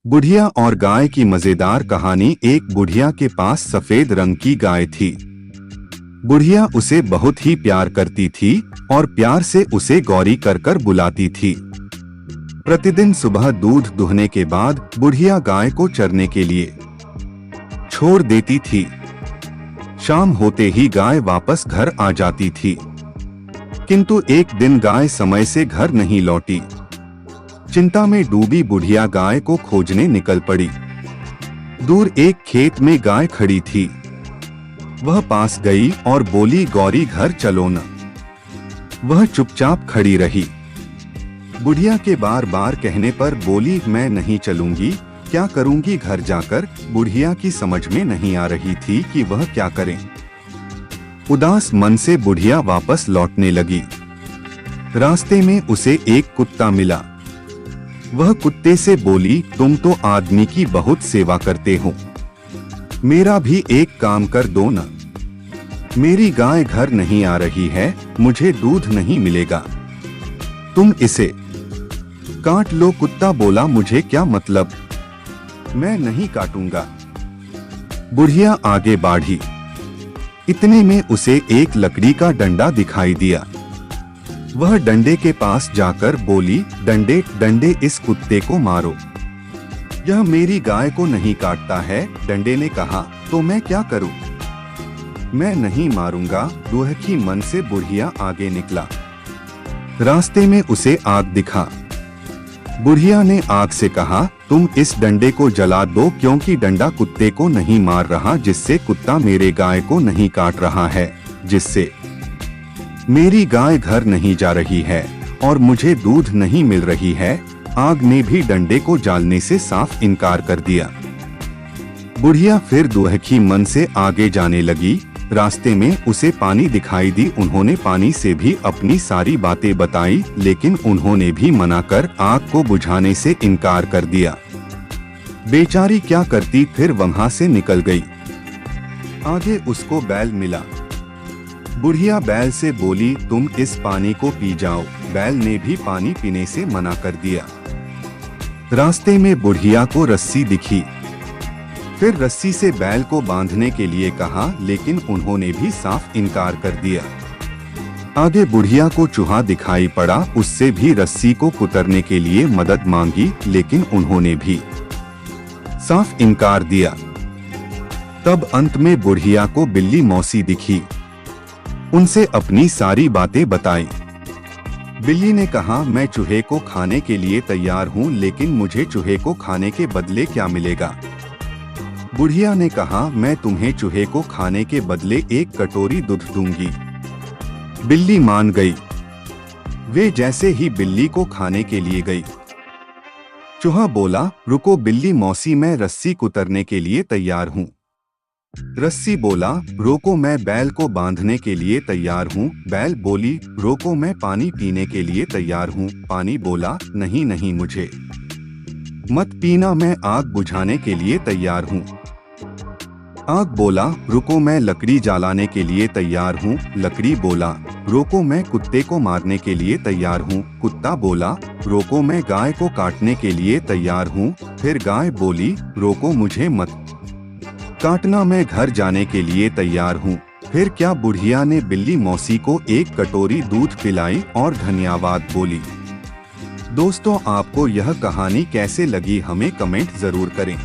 बुढ़िया और गाय की मजेदार कहानी। एक बुढ़िया के पास सफेद रंग की गाय थी। बुढ़िया उसे बहुत ही प्यार करती थी और प्यार से उसे गौरी कर कर बुलाती थी। प्रतिदिन सुबह दूध दुहने के बाद बुढ़िया गाय को चरने के लिए छोड़ देती थी। शाम होते ही गाय वापस घर आ जाती थी, किंतु एक दिन गाय समय से घर नहीं लौटी। चिंता में डूबी बुढ़िया गाय को खोजने निकल पड़ी। दूर एक खेत में गाय खड़ी थी। वह पास गई और बोली, गौरी घर चलो न। वह चुपचाप खड़ी रही। बुढ़िया के बार बार कहने पर बोली, मैं नहीं चलूंगी, क्या करूंगी घर जाकर। बुढ़िया की समझ में नहीं आ रही थी कि वह क्या करे। उदास मन से बुढ़िया वापस लौटने लगी। रास्ते में उसे एक कुत्ता मिला। वह कुत्ते से बोली, तुम तो आदमी की बहुत सेवा करते हो, मेरा भी एक काम कर दो न। मेरी गाय घर नहीं आ रही है, मुझे दूध नहीं मिलेगा, तुम इसे काट लो। कुत्ता बोला, मुझे क्या मतलब, मैं नहीं काटूंगा। बुढ़िया आगे बढ़ी। इतने में उसे एक लकड़ी का डंडा दिखाई दिया। वह डंडे के पास जाकर बोली, डंडे डंडे इस कुत्ते को मारो, यह मेरी गाय को नहीं काटता है। डंडे ने कहा, तो मैं क्या करूं, मैं नहीं मारूंगा। दुखी मन से बुढ़िया आगे निकला। रास्ते में उसे आग दिखा। बुढ़िया ने आग से कहा, तुम इस डंडे को जला दो, क्योंकि डंडा कुत्ते को नहीं मार रहा, जिससे कुत्ता मेरे गाय को नहीं काट रहा है, जिससे मेरी गाय घर नहीं जा रही है और मुझे दूध नहीं मिल रही है। आग ने भी डंडे को जालने से साफ इनकार कर दिया। बुढ़िया फिर दुखी मन से आगे जाने लगी। रास्ते में उसे पानी दिखाई दी। उन्होंने पानी से भी अपनी सारी बातें बताई, लेकिन उन्होंने भी मना कर आग को बुझाने से इनकार कर दिया। बेचारी क्या करती, फिर वहां से निकल गई। आगे उसको बैल मिला। बुढ़िया बैल से बोली, तुम इस पानी को पी जाओ। बैल ने भी पानी पीने से मना कर दिया। रास्ते में बुढ़िया को रस्सी दिखी। फिर रस्सी से बैल को बांधने के लिए कहा, लेकिन उन्होंने भी साफ इनकार कर दिया। आगे बुढ़िया को चूहा दिखाई पड़ा। उससे भी रस्सी को कुतरने के लिए मदद मांगी, लेकिन उन्होंने भी साफ इनकार दिया। तब अंत में बुढ़िया को बिल्ली मौसी दिखी। उनसे अपनी सारी बातें बताई। बिल्ली ने कहा, मैं चूहे को खाने के लिए तैयार हूँ, लेकिन मुझे चूहे को खाने के बदले क्या मिलेगा। बुढ़िया ने कहा, मैं तुम्हें चूहे को खाने के बदले एक कटोरी दूध दूंगी। बिल्ली मान गई। वे जैसे ही बिल्ली को खाने के लिए गई, चूहा बोला, रुको बिल्ली मौसी, मैं रस्सी कुतरने के लिए तैयार हूँ। रस्सी बोला, रोको, मैं बैल को बांधने के लिए तैयार हूँ। बैल बोली, रोको, मैं पानी पीने के लिए तैयार हूँ। पानी बोला, नहीं नहीं, मुझे मत पीना, मैं आग बुझाने के लिए तैयार हूँ। आग बोला, रुको, मैं लकड़ी जलाने के लिए तैयार हूँ। लकड़ी बोला, रोको, मैं कुत्ते को मारने के लिए तैयार हूँ। कुत्ता बोला, रोको, मैं गाय को काटने के लिए तैयार हूँ। फिर गाय बोली, रोको, मुझे मत काटना, मैं घर जाने के लिए तैयार हूँ। फिर क्या बुढ़िया ने बिल्ली मौसी को एक कटोरी दूध पिलाई और धन्यवाद बोली। दोस्तों, आपको यह कहानी कैसे लगी, हमें कमेंट जरूर करें।